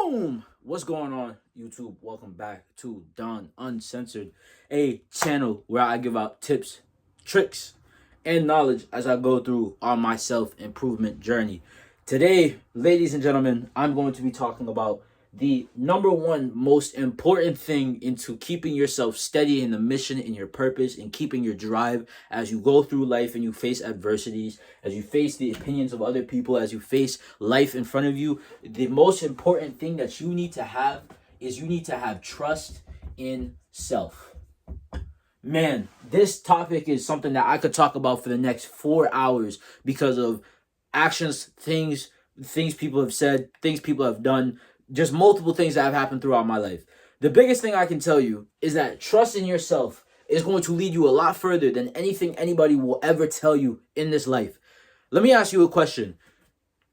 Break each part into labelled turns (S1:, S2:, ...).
S1: Boom! What's going on, YouTube? Welcome back to Don Uncensored, a channel where I give out tips, tricks, and knowledge as I go through on my self-improvement journey. Today, ladies and gentlemen, I'm going to be talking about the number one most important thing into keeping yourself steady in the mission, in your purpose, and keeping your drive as you go through life and you face adversities, as you face the opinions of other people, as you face life in front of you. The most important thing that you need to have is you need to have trust in self. Man, this topic is something that I could talk about for the next 4 hours because of actions, things people have said, things people have done, just multiple things that have happened throughout my life. The biggest thing I can tell you is that trust in yourself is going to lead you a lot further than anything anybody will ever tell you in this life. Let me ask you a question.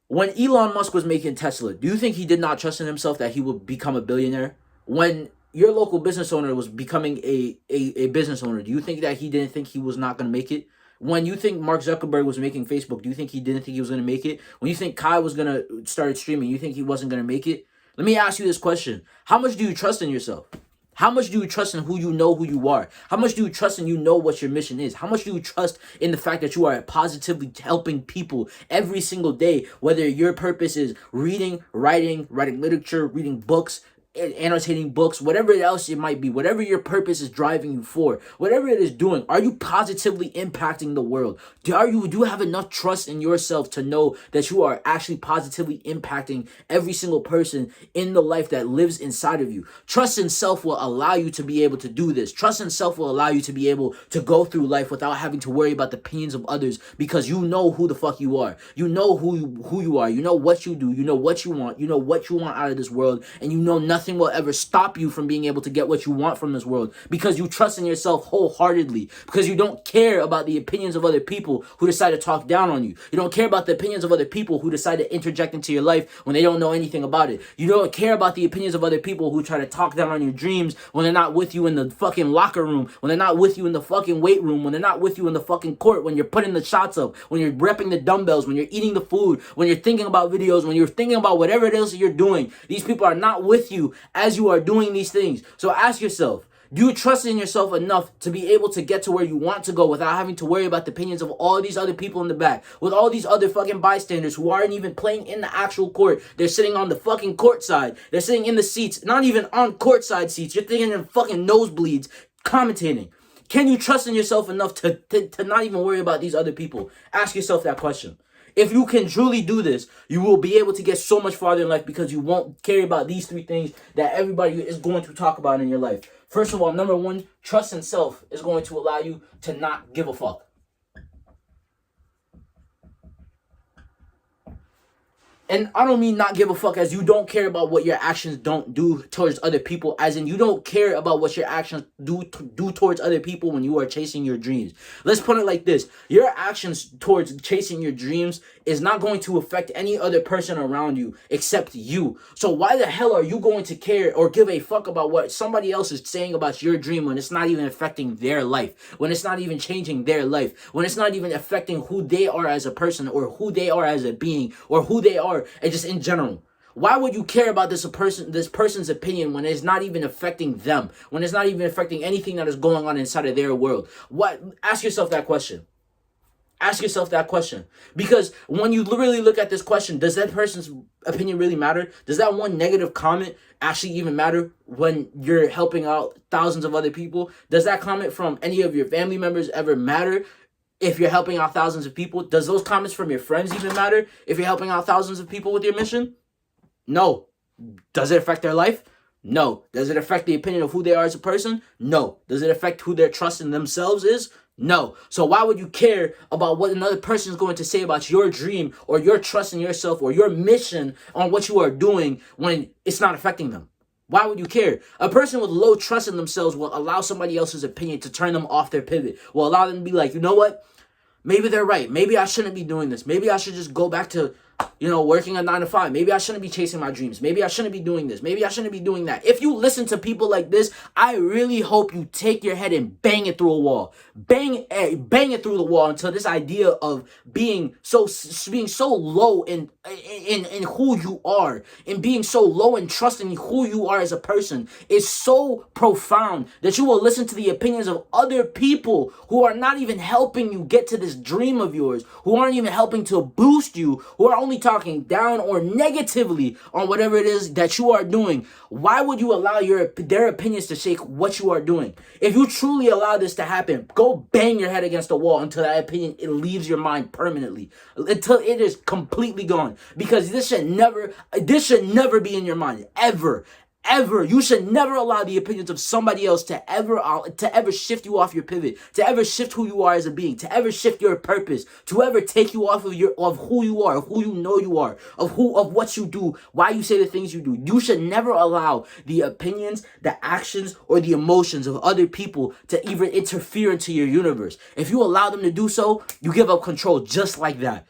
S1: When Elon Musk was making Tesla, do you think he did not trust in himself that he would become a billionaire? When your local business owner was becoming a business owner, do you think that he didn't think he was not going to make it? When you think Mark Zuckerberg was making Facebook, do you think he didn't think he was going to make it? When you think Kai was going to start streaming, you think he wasn't going to make it? Let me ask you this question. How much do you trust in yourself? How much do you trust in who you are? How much do you trust in what your mission is? How much do you trust in the fact that you are positively helping people every single day, whether your purpose is reading, writing literature, reading books, annotating books, whatever else it might be, whatever your purpose is driving you for, whatever it is doing, are you positively impacting the world? Do you have enough trust in yourself to know that you are actually positively impacting every single person in the life that lives inside of you? Trust in self will allow you to be able to do this. Trust in self will allow you to be able to go through life without having to worry about the opinions of others, because you know who the fuck you are. You know who you are. You know what you do. You know what you want. You know what you want out of this world, and you know nothing will ever stop you from being able to get what you want from this world, because you trust in yourself wholeheartedly, because you don't care about the opinions of other people who decide to talk down on you. You don't care about the opinions of other people who decide to interject into your life when they don't know anything about it. You don't care about the opinions of other people who try to talk down on your dreams when they're not with you in the fucking locker room, when they're not with you in the fucking weight room, when they're not with you in the fucking court, when you're putting the shots up, when you're repping the dumbbells, when you're eating the food, when you're thinking about videos, when you're thinking about whatever it is that you're doing. These people are not with you as you are doing these things. So ask yourself, do you trust in yourself enough to be able to get to where you want to go without having to worry about the opinions of all these other people in the back, with all these other fucking bystanders who aren't even playing in the actual court? They're sitting on the fucking court side. They're sitting in the seats, not even on courtside seats. You're thinking in fucking nosebleeds, commentating. Can you trust in yourself enough to not even worry about these other people? Ask yourself that question. If you can truly do this, you will be able to get so much farther in life, because you won't care about these three things that everybody is going to talk about in your life. First of all, number one, trust in self is going to allow you to not give a fuck. And I don't mean not give a fuck as you don't care about what your actions don't do towards other people, as in you don't care about what your actions do towards other people when you are chasing your dreams. Let's put it like this. Your actions towards chasing your dreams is not going to affect any other person around you except you. So why the hell are you going to care or give a fuck about what somebody else is saying about your dream when it's not even affecting their life, when it's not even changing their life, when it's not even affecting who they are as a person, or who they are as a being, or who they are and just in general? Why would you care about this person's opinion when it's not even affecting them, when it's not even affecting anything that is going on inside of their world? Ask yourself that question. Ask yourself that question. Because when you really look at this question, does that person's opinion really matter? Does that one negative comment actually even matter when you're helping out thousands of other people? Does that comment from any of your family members ever matter? If you're helping out thousands of people, does those comments from your friends even matter if you're helping out thousands of people with your mission? No. Does it affect their life? No. Does it affect the opinion of who they are as a person? No. Does it affect who their trust in themselves is? No. So why would you care about what another person is going to say about your dream, or your trust in yourself, or your mission on what you are doing when it's not affecting them? Why would you care? A person with low trust in themselves will allow somebody else's opinion to turn them off their pivot, will allow them to be like, you know what? Maybe they're right. Maybe I shouldn't be doing this. Maybe I should just go back to working a 9 to 5. Maybe I shouldn't be chasing my dreams. Maybe I shouldn't be doing this. Maybe I shouldn't be doing that. If you listen to people like this, I really hope you take your head and bang it through a wall. Bang it through the wall until this idea of being so low in who you are, and being so low in trusting who you are as a person is so profound that you will listen to the opinions of other people who are not even helping you get to this dream of yours, who aren't even helping to boost you, who are only talking down or negatively on whatever it is that you are doing. Why would you allow their opinions to shake what you are doing? If you truly allow this to happen, go bang your head against the wall until that opinion, it leaves your mind permanently, until it is completely gone. Because this should never be in your mind, ever. You should never allow the opinions of somebody else to ever shift you off your pivot, to ever shift who you are as a being, to ever shift your purpose, to ever take you off of who you are, of who you know you are, of what you do, why you say the things you do. You should never allow the opinions, the actions, or the emotions of other people to even interfere into your universe. If you allow them to do so, you give up control just like that.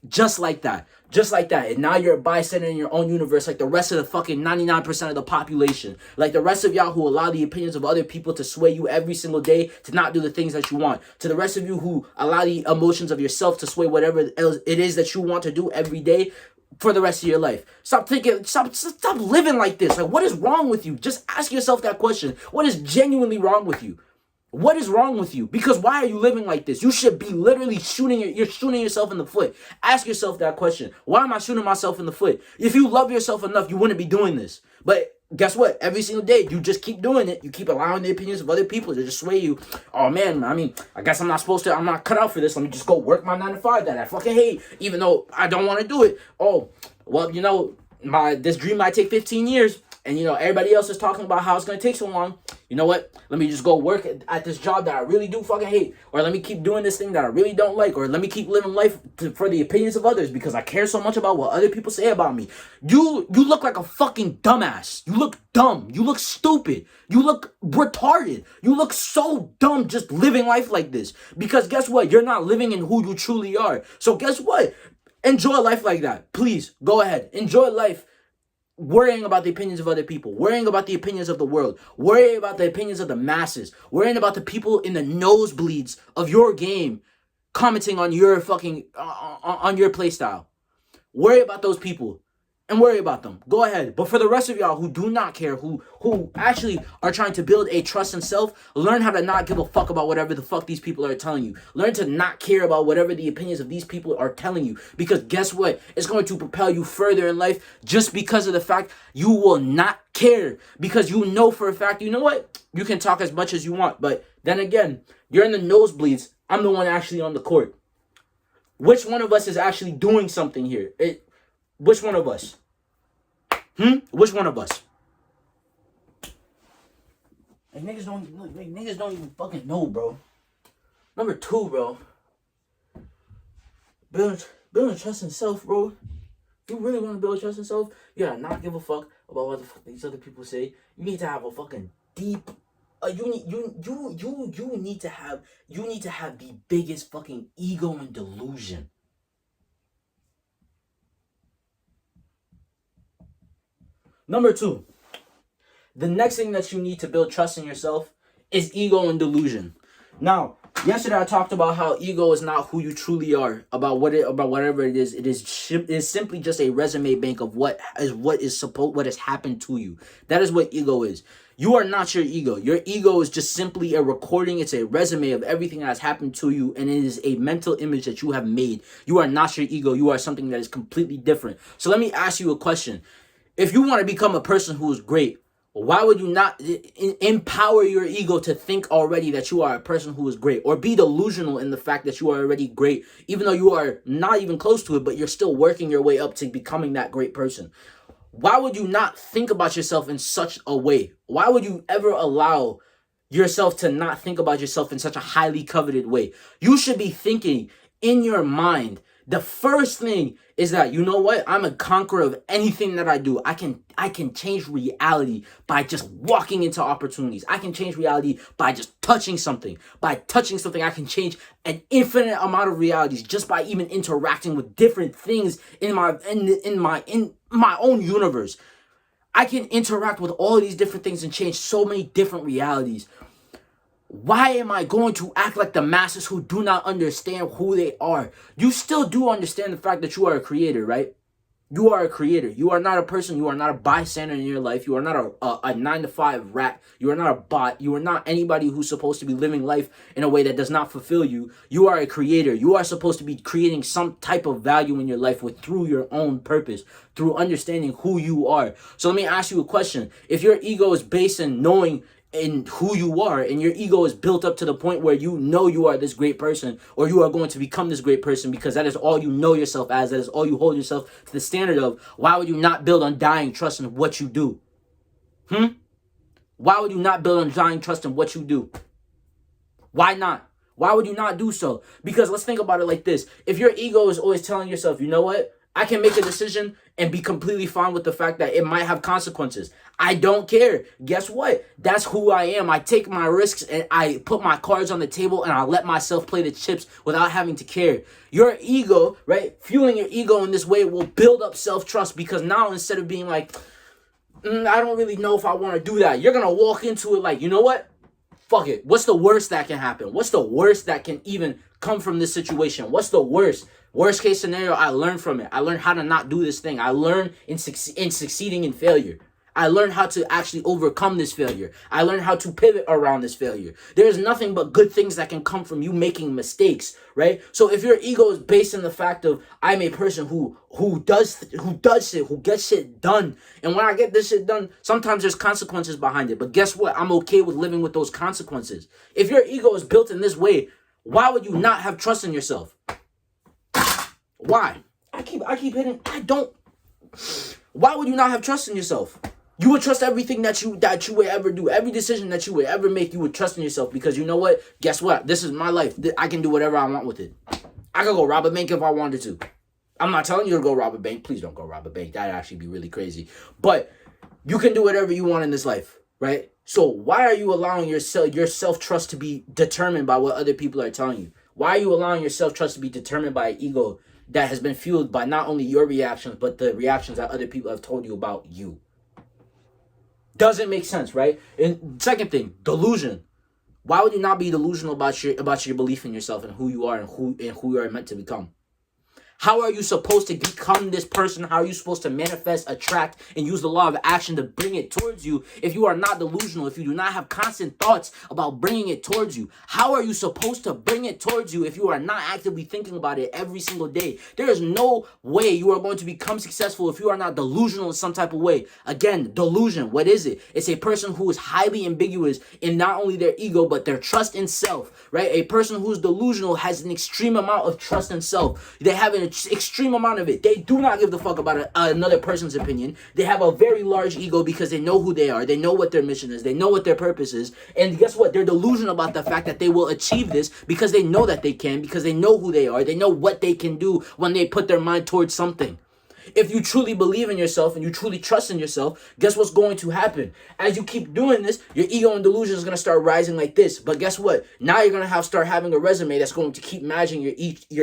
S1: Just like that. And now you're a bystander in your own universe, like the rest of the fucking 99% of the population. Like the rest of y'all who allow the opinions of other people to sway you every single day to not do the things that you want. To the rest of you who allow the emotions of yourself to sway whatever else it is that you want to do every day for the rest of your life. Stop living like this. Like, what is wrong with you? Just ask yourself that question. What is genuinely wrong with you? What is wrong with you? Because why are you living like this? You should be literally shooting yourself in the foot. Ask yourself that question. Why am I shooting myself in the foot? If you love yourself enough, you wouldn't be doing this. But guess what? Every single day, you just keep doing it. You keep allowing the opinions of other people to just sway you. Oh man, I mean, I guess I'm not cut out for this. Let me just go work my 9 to 5 that I fucking hate, even though I don't want to do it. Oh, well, this dream might take 15 years. And, everybody else is talking about how it's going to take so long. You know what? Let me just go work at this job that I really do fucking hate. Or let me keep doing this thing that I really don't like. Or let me keep living life for the opinions of others because I care so much about what other people say about me. You look like a fucking dumbass. You look dumb. You look stupid. You look retarded. You look so dumb just living life like this. Because guess what? You're not living in who you truly are. So guess what? Enjoy life like that. Please, go ahead. Enjoy life. Worrying about the opinions of other people, worrying about the opinions of the world, worrying about the opinions of the masses, worrying about the people in the nosebleeds of your game commenting on your fucking on your play style. Worry about those people and worry about them. Go ahead. But for the rest of y'all who do not care, who actually are trying to build a trust in self, learn how to not give a fuck about whatever the fuck these people are telling you. Learn to not care about whatever the opinions of these people are telling you. Because guess what? It's going to propel you further in life just because of the fact you will not care. Because you know for a fact, you know what? You can talk as much as you want. But then again, you're in the nosebleeds. I'm the one actually on the court. Which one of us is actually doing something here? Which one of us? Which one of us? Like, niggas don't even fucking know, bro. Number 2, bro. Building trust in self, bro. If you really want to build trust in self, you gotta not give a fuck about what the fuck these other people say. You need to have a fucking deep. You need to have the biggest fucking ego and delusion. Number 2, the next thing that you need to build trust in yourself is ego and delusion. Now, yesterday I talked about how ego is not who you truly are, about whatever it is. It is simply just a resume bank of what has happened to you. That is what ego is. You are not your ego. Your ego is just simply a recording. It's a resume of everything that has happened to you, and it is a mental image that you have made. You are not your ego. You are something that is completely different. So let me ask you a question. If you want to become a person who is great, why would you not empower your ego to think already that you are a person who is great, or be delusional in the fact that you are already great, even though you are not even close to it, but you're still working your way up to becoming that great person? Why would you not think about yourself in such a way? Why would you ever allow yourself to not think about yourself in such a highly coveted way? You should be thinking in your mind The first thing is that, you know what? I'm a conqueror of anything that I do. I can change reality by just walking into opportunities. I can change reality by just touching something. By touching something, I can change an infinite amount of realities just by even interacting with different things in my own universe. I can interact with all these different things and change so many different realities. Why am I going to act like the masses who do not understand who they are? You still do understand the fact that you are a creator, right? You are a creator. You are not a person. You are not a bystander in your life. You are not a 9-to-5 rat. You are not a bot. You are not anybody who's supposed to be living life in a way that does not fulfill you. You are a creator. You are supposed to be creating some type of value in your life through your own purpose, through understanding who you are. So let me ask you a question. If your ego is based in knowing in who you are, and your ego is built up to the point where you know you are this great person, or you are going to become this great person because that is all you know yourself as, that is all you hold yourself to the standard of, why would you not build undying trust in what you do? Why would you not build undying trust in what you do? Why not? Why would you not do so? Because let's think about it like this. If your ego is always telling yourself, you know what? I can make a decision and be completely fine with the fact that it might have consequences. I don't care. Guess what? That's who I am. I take my risks and I put my cards on the table and I let myself play the chips without having to care. Your ego, right? Fueling your ego in this way will build up self-trust, because now instead of being like, I don't really know if I want to do that, you're going to walk into it like, you know what? Fuck it. What's the worst that can happen? What's the worst that can even come from this situation? What's the worst? Worst case scenario, I learned from it. I learned how to not do this thing. I learned in succeeding in failure. I learned how to actually overcome this failure. I learned how to pivot around this failure. There's nothing but good things that can come from you making mistakes, right? So if your ego is based on the fact of, I'm a person who does shit, who gets shit done, and when I get this shit done, sometimes there's consequences behind it. But guess what? I'm okay with living with those consequences. If your ego is built in this way, why would you not have trust in yourself? Why? I keep hitting. Why would you not have trust in yourself? You would trust everything that you would ever do. Every decision that you would ever make, you would trust in yourself, because you know what? Guess what? This is my life. I can do whatever I want with it. I could go rob a bank if I wanted to. I'm not telling you to go rob a bank. Please don't go rob a bank. That'd actually be really crazy. But you can do whatever you want in this life, right? So why are you allowing your self-trust to be determined by what other people are telling you? Why are you allowing your self-trust to be determined by an ego that has been fueled by not only your reactions, but the reactions that other people have told you about you? Doesn't make sense, right? And second thing, delusion. Why would you not be delusional about your belief in yourself and who you are and who you are meant to become? How are you supposed to become this person? How are you supposed to manifest, attract, and use the law of action to bring it towards you if you are not delusional, if you do not have constant thoughts about bringing it towards you? How are you supposed to bring it towards you if you are not actively thinking about it every single day? There is no way you are going to become successful if you are not delusional in some type of way. Again, delusion, what is it? It's a person who is highly ambiguous in not only their ego, but their trust in self, right? A person who's delusional has an extreme amount of trust in self. They have an extreme amount of it. They do not give the fuck about another person's opinion. They have a very large ego because they know who they are. They know what their mission is. They know what their purpose is. And guess what? They're delusional about the fact that they will achieve this because they know that they can, because they know who they are. They know what they can do when they put their mind towards something. If you truly believe in yourself and you truly trust in yourself, guess what's going to happen? As you keep doing this, your ego and delusion is going to start rising like this. But guess what? Now you're going to start having a resume that's going to keep matching your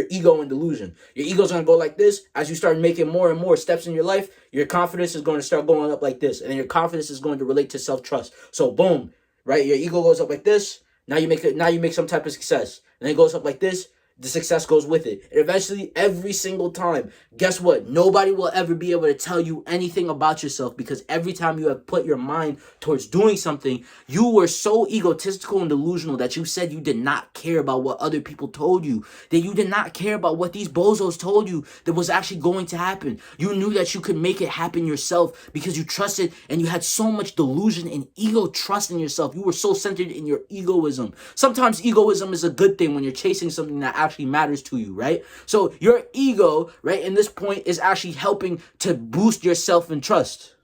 S1: ego and delusion. Your ego is going to go like this. As you start making more and more steps in your life, your confidence is going to start going up like this. And then your confidence is going to relate to self-trust. So boom, right? Your ego goes up like this. Now you make some type of success. And then it goes up like this. The success goes with it. And eventually, every single time, guess what? Nobody will ever be able to tell you anything about yourself, because every time you have put your mind towards doing something, you were so egotistical and delusional that you said you did not care about what other people told you, that you did not care about what these bozos told you that was actually going to happen. You knew that you could make it happen yourself because you trusted, and you had so much delusion and ego trust in yourself. You were so centered in your egoism. Sometimes egoism is a good thing when you're chasing something that actually matters to you, right? So your ego, right, in this point is actually helping to boost your self and trust.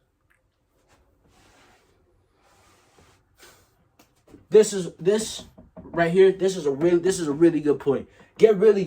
S1: This right here, this is a really good point. Get really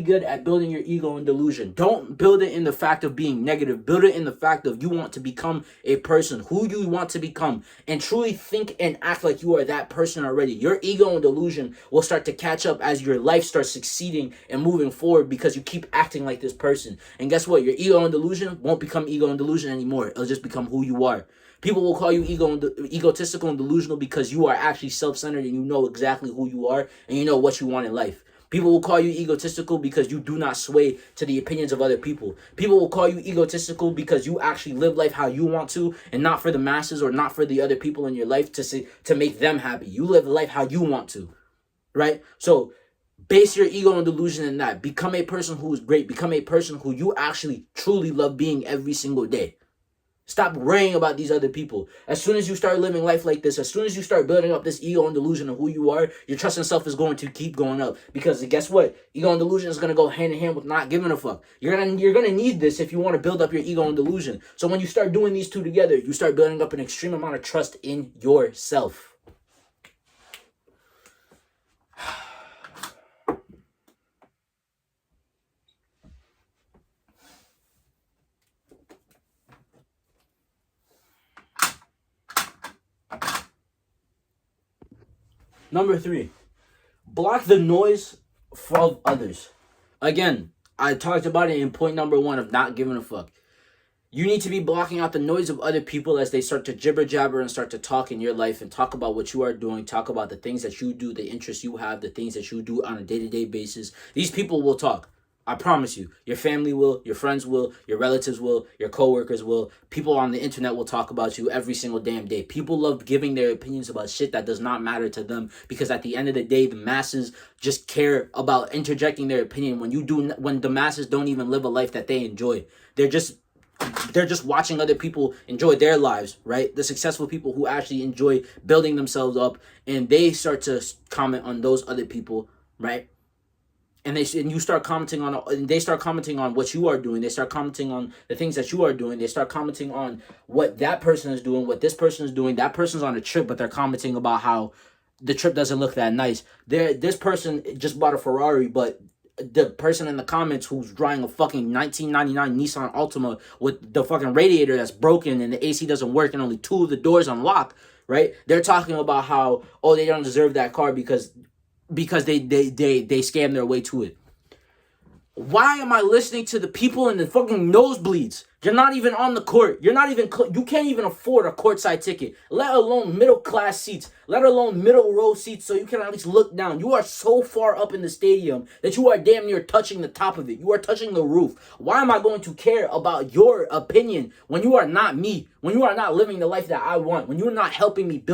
S1: good at building your ego and delusion. Don't build it in the fact of being negative. Build it in the fact of you want to become a person, who you want to become, and truly think and act like you are that person already. Your ego and delusion will start to catch up as your life starts succeeding and moving forward because you keep acting like this person. And guess what? Your ego and delusion won't become ego and delusion anymore. It'll just become who you are. People will call you egotistical and delusional because you are actually self-centered and you know exactly who you are and you know what you want in life. People will call you egotistical because you do not sway to the opinions of other people. People will call you egotistical because you actually live life how you want to and not for the masses or not for the other people in your life to make them happy. You live life how you want to, right? So base your ego and delusion in that. Become a person who is great. Become a person who you actually truly love being every single day. Stop worrying about these other people. As soon as you start living life like this, as soon as you start building up this ego and delusion of who you are, your trust in self is going to keep going up. Because guess what? Ego and delusion is going to go hand in hand with not giving a fuck. You're gonna need this if you want to build up your ego and delusion. So when you start doing these two together, you start building up an extreme amount of trust in yourself. Number 3, block the noise from others. Again, I talked about it in point number 1 of not giving a fuck. You need to be blocking out the noise of other people as they start to jibber jabber and start to talk in your life and talk about what you are doing, talk about the things that you do, the interests you have, the things that you do on a day-to-day basis. These people will talk. I promise you. Your family will, your friends will, your relatives will, your coworkers will. People on the internet will talk about you every single damn day. People love giving their opinions about shit that does not matter to them because at the end of the day, the masses just care about interjecting their opinion when the masses don't even live a life that they enjoy. They're just watching other people enjoy their lives, right? The successful people who actually enjoy building themselves up, and they start to comment on those other people, right? And you start commenting on, and they start commenting on what you are doing. They start commenting on the things that you are doing. They start commenting on what that person is doing, what this person is doing. That person's on a trip, but they're commenting about how the trip doesn't look that nice. This person just bought a Ferrari, but the person in the comments who's driving a fucking 1999 Nissan Altima with the fucking radiator that's broken and the AC doesn't work and only 2 of the doors unlock, right? They're talking about how, oh, they don't deserve that car because they scam their way to it. Why am I listening to the people in the fucking nosebleeds? You're not even on the court. You can't even afford a courtside ticket, let alone middle class seats, let alone middle row seats so you can at least look down. You are so far up in the stadium that you are damn near touching the top of it. You are touching the roof. Why am I going to care about your opinion when you are not me, when you are not living the life that I want, when you are not helping me build